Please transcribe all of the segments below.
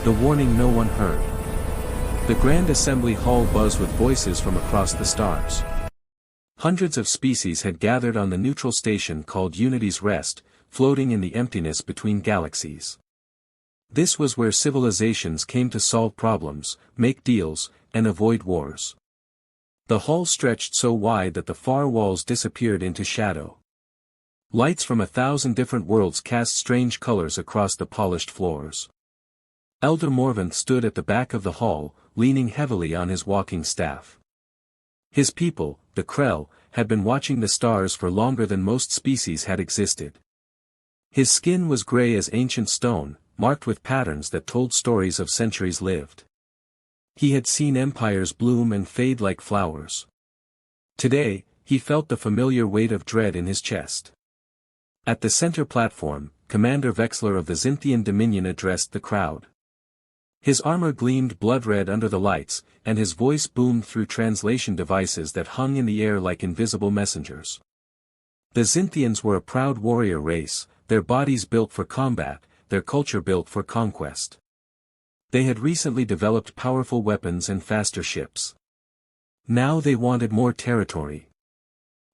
The warning no one heard. The Grand Assembly Hall buzzed with voices from across the stars. Hundreds of species had gathered on the neutral station called Unity's Rest, floating in the emptiness between galaxies. This was where civilizations came to solve problems, make deals, and avoid wars. The hall stretched so wide that the far walls disappeared into shadow. Lights from 1,000 different worlds cast strange colors across the polished floors. Elder Morventh stood at the back of the hall, leaning heavily on his walking staff. His people, the Krell, had been watching the stars for longer than most species had existed. His skin was gray as ancient stone, marked with patterns that told stories of centuries lived. He had seen empires bloom and fade like flowers. Today, he felt the familiar weight of dread in his chest. At the center platform, Commander Vexler of the Zynthian Dominion addressed the crowd. His armor gleamed blood-red under the lights, and his voice boomed through translation devices that hung in the air like invisible messengers. The Zynthians were a proud warrior race, their bodies built for combat, their culture built for conquest. They had recently developed powerful weapons and faster ships. Now they wanted more territory.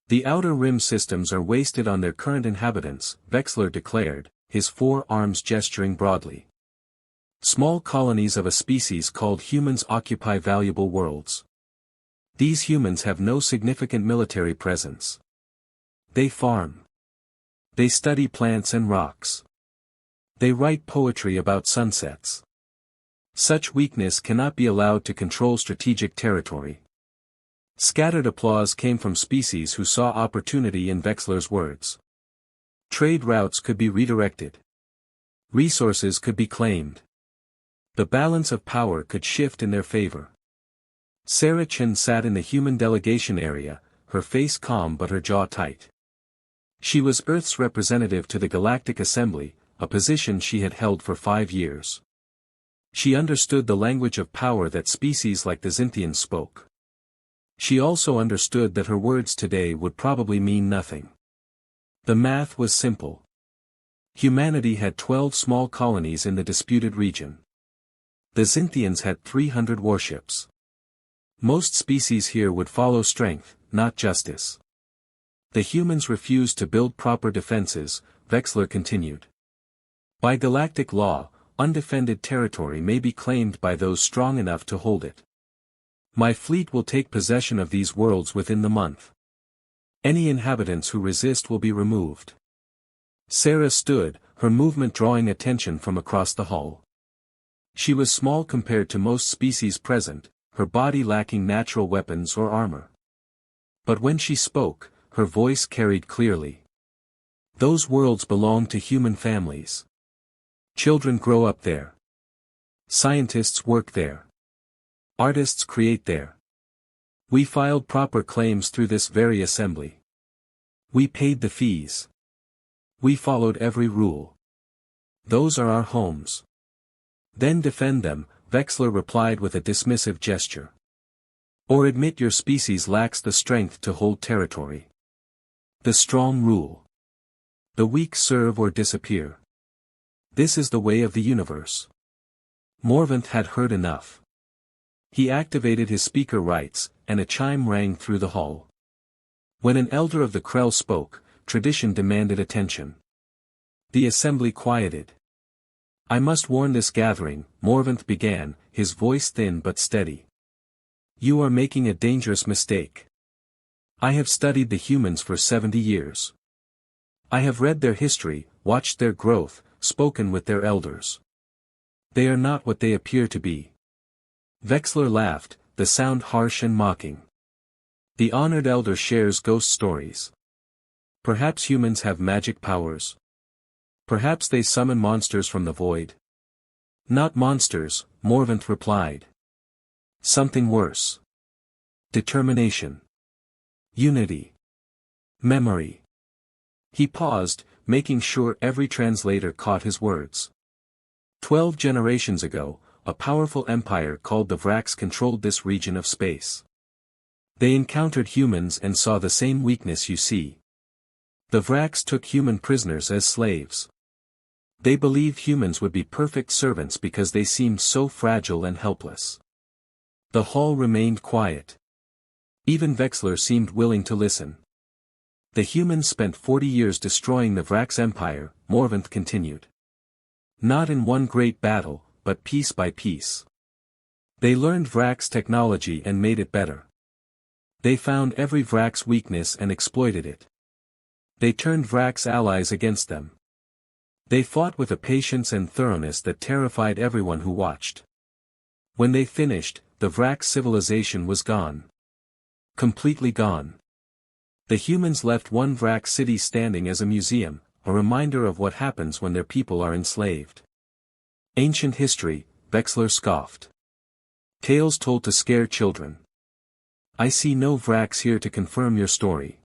The Outer Rim systems are wasted on their current inhabitants, Vexler declared, his 4 arms gesturing broadly. Small colonies of a species called humans occupy valuable worlds. These humans have no significant military presence. They farm. They study plants and rocks. They write poetry about sunsets. Such weakness cannot be allowed to control strategic territory. Scattered applause came from species who saw opportunity in Vexler's words. Trade routes could be redirected. Resources could be claimed. The balance of power could shift in their favor. Sarah Chen sat in the human delegation area, her face calm but her jaw tight. She was Earth's representative to the Galactic Assembly, a position she had held for 5 years. She understood the language of power that species like the Zynthians spoke. She also understood that her words today would probably mean nothing. The math was simple. Humanity had 12 small colonies in the disputed region. The Zynthians had 300 warships. Most species here would follow strength, not justice. The humans refused to build proper defenses, Vexler continued. By galactic law, undefended territory may be claimed by those strong enough to hold it. My fleet will take possession of these worlds within the month. Any inhabitants who resist will be removed. Sarah stood, her movement drawing attention from across the hall. She was small compared to most species present, her body lacking natural weapons or armor. But when she spoke, her voice carried clearly. Those worlds belong to human families. Children grow up there. Scientists work there. Artists create there. We filed proper claims through this very assembly. We paid the fees. We followed every rule. Those are our homes. Then defend them, Vexler replied with a dismissive gesture. Or admit your species lacks the strength to hold territory. The strong rule. The weak serve or disappear. This is the way of the universe. Morventh had heard enough. He activated his speaker rights, and a chime rang through the hall. When an elder of the Krell spoke, tradition demanded attention. The assembly quieted. I must warn this gathering, Morventh began, his voice thin but steady. You are making a dangerous mistake. I have studied the humans for 70 years. I have read their history, watched their growth, spoken with their elders. They are not what they appear to be. Vexler laughed, the sound harsh and mocking. The honored elder shares ghost stories. Perhaps humans have magic powers. Perhaps they summon monsters from the void. Not monsters, Morventh replied. Something worse. Determination. Unity. Memory. He paused, making sure every translator caught his words. 12 generations ago, a powerful empire called the Vrax controlled this region of space. They encountered humans and saw the same weakness you see. The Vrax took human prisoners as slaves. They believed humans would be perfect servants because they seemed so fragile and helpless. The hall remained quiet. Even Vexler seemed willing to listen. The humans spent 40 years destroying the Vrax Empire, Morvanth continued. Not in one great battle, but piece by piece. They learned Vrax technology and made it better. They found every Vrax weakness and exploited it. They turned Vrax allies against them. They fought with a patience and thoroughness that terrified everyone who watched. When they finished, the Vrax civilization was gone. Completely gone. The humans left one Vrax city standing as a museum, a reminder of what happens when their people are enslaved. Ancient history, Vexler scoffed. Tales told to scare children. I see no Vrax here to confirm your story.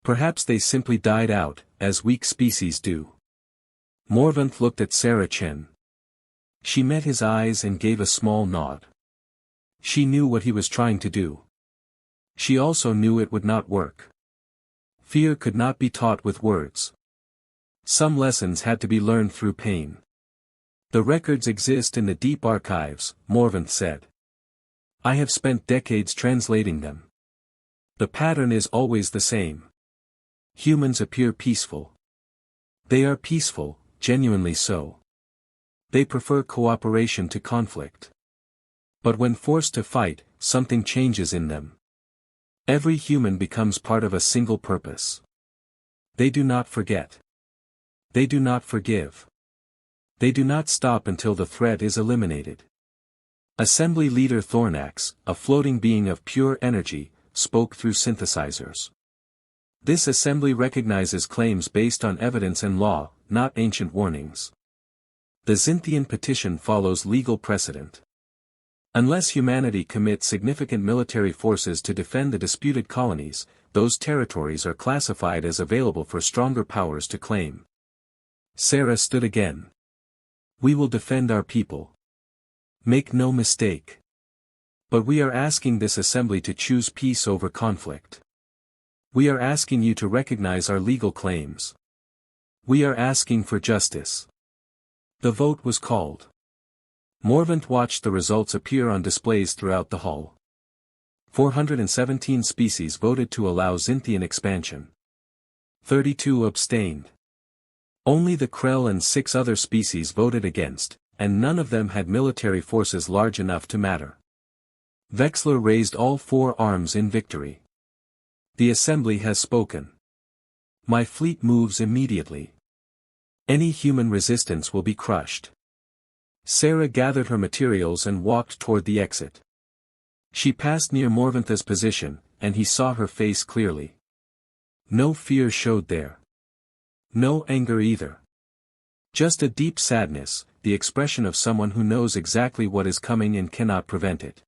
Perhaps they simply died out, as weak species do. Morvanth looked at Sarah Chen. She met his eyes and gave a small nod. She knew what he was trying to do. She also knew it would not work. Fear could not be taught with words. Some lessons had to be learned through pain. The records exist in the deep archives, Morvanth said. I have spent decades translating them. The pattern is always the same. Humans appear peaceful. They are peaceful, genuinely so. They prefer cooperation to conflict. But when forced to fight, something changes in them. Every human becomes part of a single purpose. They do not forget. They do not forgive. They do not stop until the threat is eliminated. Assembly Leader Thornax, a floating being of pure energy, spoke through synthesizers. This assembly recognizes claims based on evidence and law, not ancient warnings. The Xinthian petition follows legal precedent. Unless humanity commits significant military forces to defend the disputed colonies, those territories are classified as available for stronger powers to claim. Sarah stood again. We will defend our people. Make no mistake. But we are asking this assembly to choose peace over conflict. We are asking you to recognize our legal claims. We are asking for justice. The vote was called. Morvanth watched the results appear on displays throughout the hall. 417 species voted to allow Xinthian expansion. 32 abstained. Only the Krell and 6 other species voted against, and none of them had military forces large enough to matter. Vexler raised all 4 arms in victory. The assembly has spoken. My fleet moves immediately. Any human resistance will be crushed. Sarah gathered her materials and walked toward the exit. She passed near Morvanth's position, and he saw her face clearly. No fear showed there. No anger either. Just a deep sadness, the expression of someone who knows exactly what is coming and cannot prevent it.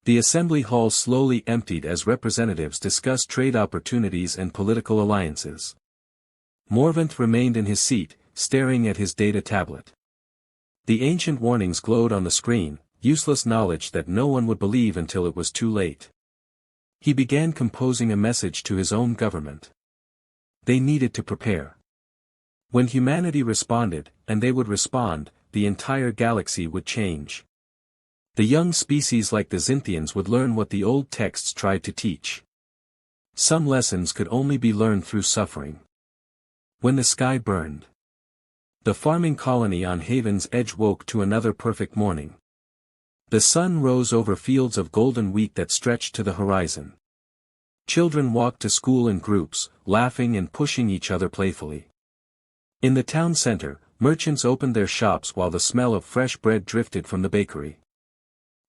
The assembly hall slowly emptied as representatives discussed trade opportunities and political alliances. Morvanth remained in his seat, staring at his data tablet. The ancient warnings glowed on the screen, useless knowledge that no one would believe until it was too late. He began composing a message to his own government. They needed to prepare. When humanity responded, and they would respond, the entire galaxy would change. The young species like the Xinthians would learn what the old texts tried to teach. Some lessons could only be learned through suffering. When the sky burned. The farming colony on Haven's Edge woke to another perfect morning. The sun rose over fields of golden wheat that stretched to the horizon. Children walked to school in groups, laughing and pushing each other playfully. In the town center, merchants opened their shops while the smell of fresh bread drifted from the bakery.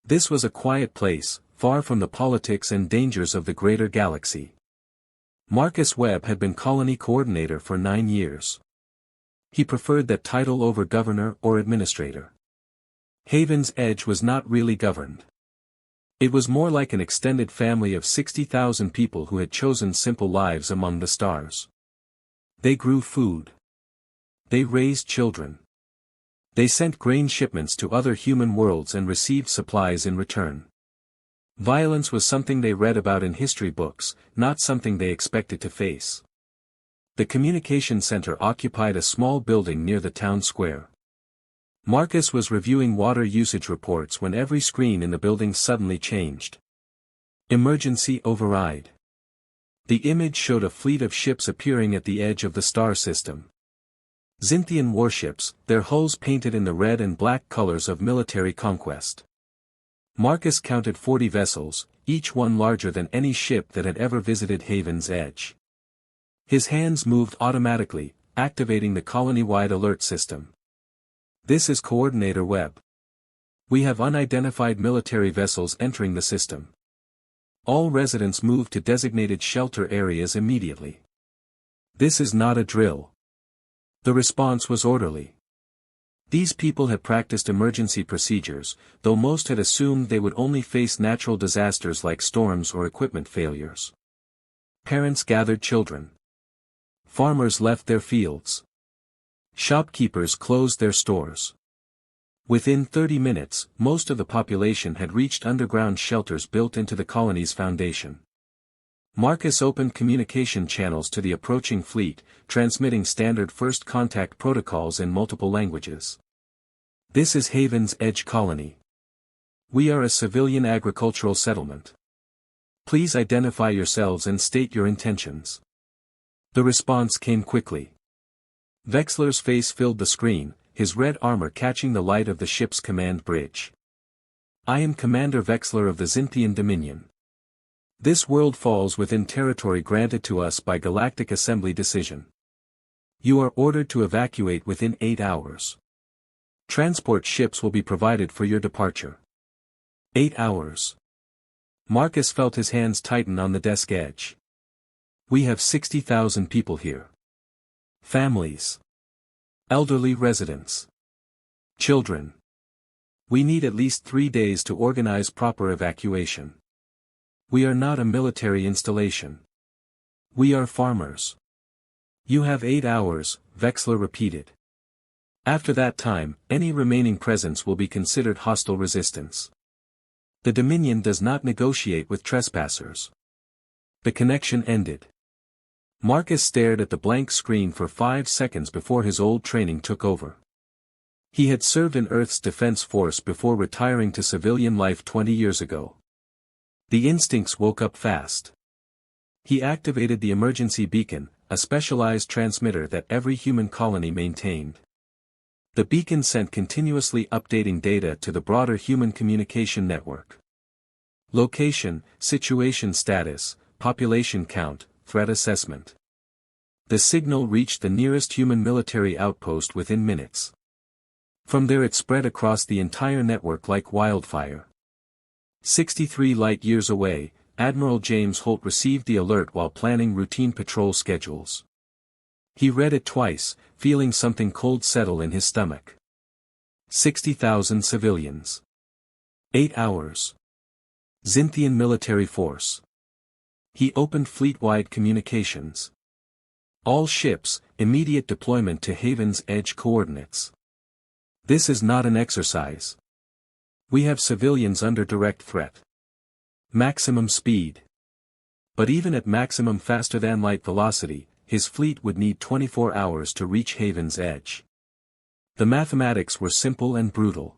This was a quiet place, far from the politics and dangers of the greater galaxy. Marcus Webb had been colony coordinator for 9 years. He preferred that title over governor or administrator. Haven's Edge was not really governed. It was more like an extended family of 60,000 people who had chosen simple lives among the stars. They grew food. They raised children. They sent grain shipments to other human worlds and received supplies in return. Violence was something they read about in history books, not something they expected to face. The communication center occupied a small building near the town square. Marcus was reviewing water usage reports when every screen in the building suddenly changed. Emergency override. The image showed a fleet of ships appearing at the edge of the star system. Xinthian warships, their hulls painted in the red and black colors of military conquest. Marcus counted 40 vessels, each one larger than any ship that had ever visited Haven's Edge. His hands moved automatically, activating the colony-wide alert system. This is Coordinator Webb. We have unidentified military vessels entering the system. All residents move to designated shelter areas immediately. This is not a drill. The response was orderly. These people had practiced emergency procedures, though most had assumed they would only face natural disasters like storms or equipment failures. Parents gathered children. Farmers left their fields. Shopkeepers closed their stores. Within 30 minutes, most of the population had reached underground shelters built into the colony's foundation. Marcus opened communication channels to the approaching fleet, transmitting standard first contact protocols in multiple languages. This is Haven's Edge Colony. We are a civilian agricultural settlement. Please identify yourselves and state your intentions. The response came quickly. Vexler's face filled the screen, his red armor catching the light of the ship's command bridge. I am Commander Vexler of the Xinthian Dominion. This world falls within territory granted to us by Galactic Assembly decision. You are ordered to evacuate within 8 hours. Transport ships will be provided for your departure. 8 hours. Marcus felt his hands tighten on the desk edge. We have 60,000 people here. Families. Elderly residents. Children. We need at least 3 days to organize proper evacuation. We are not a military installation. We are farmers. You have 8 hours, Vexler repeated. After that time, any remaining presence will be considered hostile resistance. The Dominion does not negotiate with trespassers. The connection ended. Marcus stared at the blank screen for 5 seconds before his old training took over. He had served in Earth's Defense Force before retiring to civilian life 20 years ago. The instincts woke up fast. He activated the emergency beacon, a specialized transmitter that every human colony maintained. The beacon sent continuously updating data to the broader human communication network. Location, situation status, population count, threat assessment. The signal reached the nearest human military outpost within minutes. From there it spread across the entire network like wildfire. 63 light-years away, Admiral James Holt received the alert while planning routine patrol schedules. He read it twice, feeling something cold settle in his stomach. 60,000 civilians. 8 hours. Xinthian military force. He opened fleet-wide communications. All ships, immediate deployment to Haven's Edge coordinates. This is not an exercise. We have civilians under direct threat. Maximum speed. But even at maximum faster-than-light velocity, his fleet would need 24 hours to reach Haven's Edge. The mathematics were simple and brutal.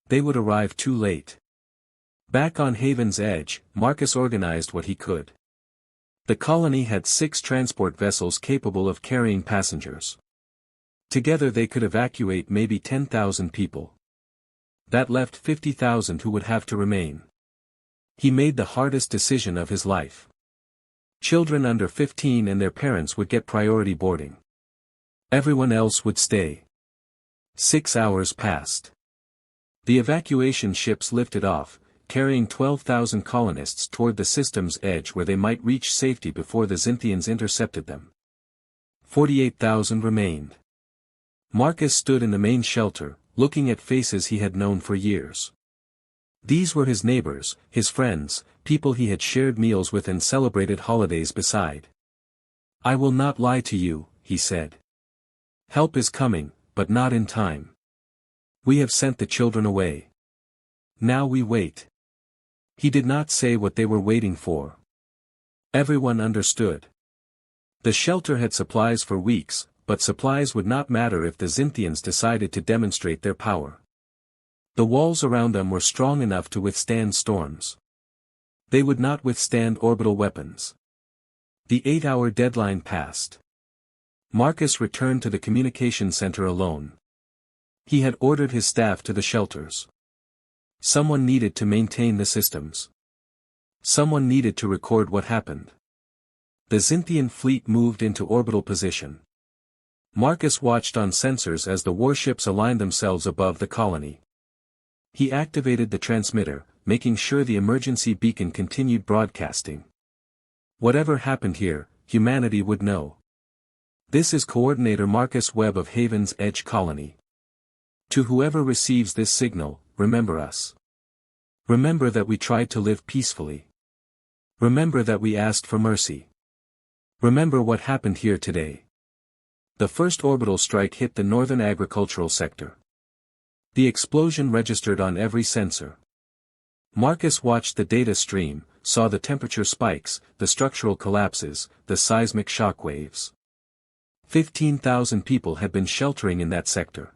They would arrive too late. Back on Haven's Edge, Marcus organized what he could. The colony had 6 transport vessels capable of carrying passengers. Together they could evacuate maybe 10,000 people. That left 50,000 who would have to remain. He made the hardest decision of his life. Children under 15 and their parents would get priority boarding. Everyone else would stay. 6 hours passed. The evacuation ships lifted off, carrying 12,000 colonists toward the system's edge where they might reach safety before the Xinthians intercepted them. 48,000 remained. Marcus stood in the main shelter, looking at faces he had known for years. These were his neighbors, his friends, people he had shared meals with and celebrated holidays beside. I will not lie to you, he said. Help is coming, but not in time. We have sent the children away. Now we wait. He did not say what they were waiting for. Everyone understood. The shelter had supplies for weeks, but supplies would not matter if the Xinthians decided to demonstrate their power. The walls around them were strong enough to withstand storms. They would not withstand orbital weapons. The 8-hour deadline passed. Marcus returned to the communication center alone. He had ordered his staff to the shelters. Someone needed to maintain the systems. Someone needed to record what happened. The Xinthian fleet moved into orbital position. Marcus watched on sensors as the warships aligned themselves above the colony. He activated the transmitter, making sure the emergency beacon continued broadcasting. Whatever happened here, humanity would know. This is Coordinator Marcus Webb of Haven's Edge Colony. To whoever receives this signal, remember us. Remember that we tried to live peacefully. Remember that we asked for mercy. Remember what happened here today. The first orbital strike hit the northern agricultural sector. The explosion registered on every sensor. Marcus watched the data stream, saw the temperature spikes, the structural collapses, the seismic shock waves. 15,000 people had been sheltering in that sector.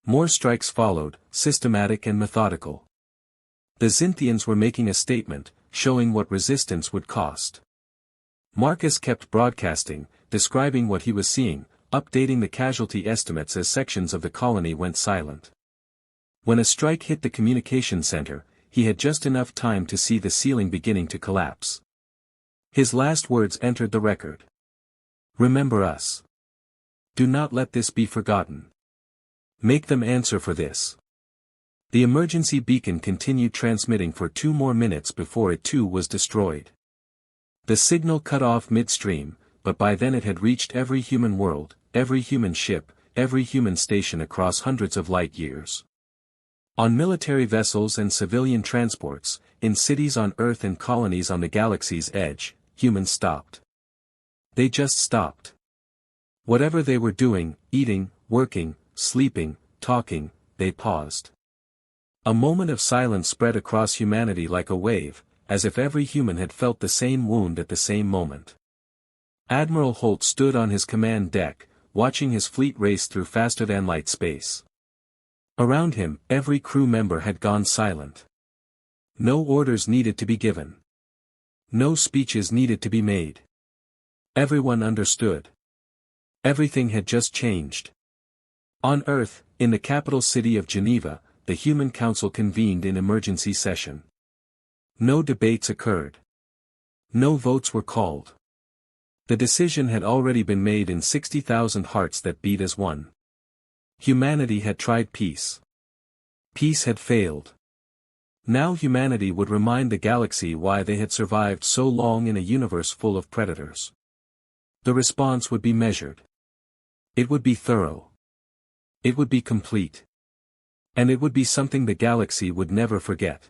More strikes followed, systematic and methodical. The Xinthians were making a statement, showing what resistance would cost. Marcus kept broadcasting, describing what he was seeing, updating the casualty estimates as sections of the colony went silent. When a strike hit the communication center, he had just enough time to see the ceiling beginning to collapse. His last words entered the record. Remember us. Do not let this be forgotten. Make them answer for this. The emergency beacon continued transmitting for 2 more minutes before it too was destroyed. The signal cut off midstream, but by then it had reached every human world, every human ship, every human station across hundreds of light years. On military vessels and civilian transports, in cities on Earth and colonies on the galaxy's edge, humans stopped. They just stopped. Whatever they were doing, eating, working, sleeping, talking, they paused. A moment of silence spread across humanity like a wave, as if every human had felt the same wound at the same moment. Admiral Holt stood on his command deck, watching his fleet race through faster-than-light space. Around him, every crew member had gone silent. No orders needed to be given. No speeches needed to be made. Everyone understood. Everything had just changed. On Earth, in the capital city of Geneva, the Human Council convened in emergency session. No debates occurred. No votes were called. The decision had already been made in 60,000 hearts that beat as one. Humanity had tried peace. Peace had failed. Now humanity would remind the galaxy why they had survived so long in a universe full of predators. The response would be measured. It would be thorough. It would be complete. And it would be something the galaxy would never forget.